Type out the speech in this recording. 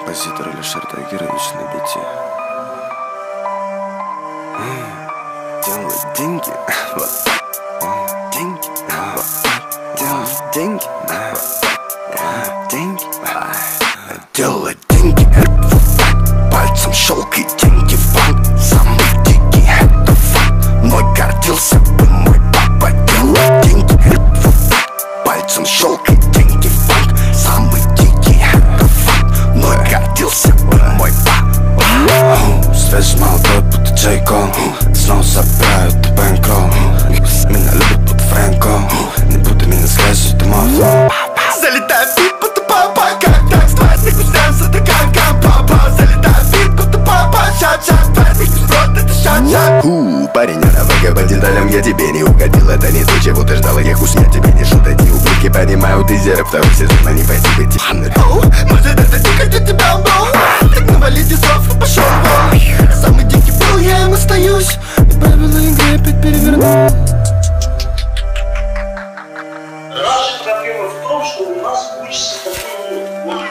Композитор Алишер Тагирович на бите. Делать деньги, вот так. Деньги, вот так. Делать деньги, деньги. Делать деньги, вот так. Пальцем щелкай, деньги в банк. Самый дикий, это факт. Мной гордился бы мой папа. Делать деньги, вот так. Пальцем щелкай, деньги в банк. Самый дикий, это факт. Мной гордился бы мой папа. Связь молодой, будто Джейко. Снова забирают бэнкролл. Меня любят, будто Фрэнко. Не буду меня сглазить, ты мой флоу. Залетаю в бит, будто папа. Как так страстных устраивался, ты как папа. Залетаю в бит, будто папа. Шат-шат, праздник, сброд, это шат-шат. Парень, давай по деталям, я тебе не угодил. Это не то, чего ты ждал, я хуй тебе не шут. Эти ублюдки понимают, ты зерк второй сезон, а не пойти быть. Может это ты, как для тебя был. Так навалите слов и пошел вон. Самый дикий был, я им остаюсь. И правила игры опять переверну. Наша проблема в том, что у нас учится такой вот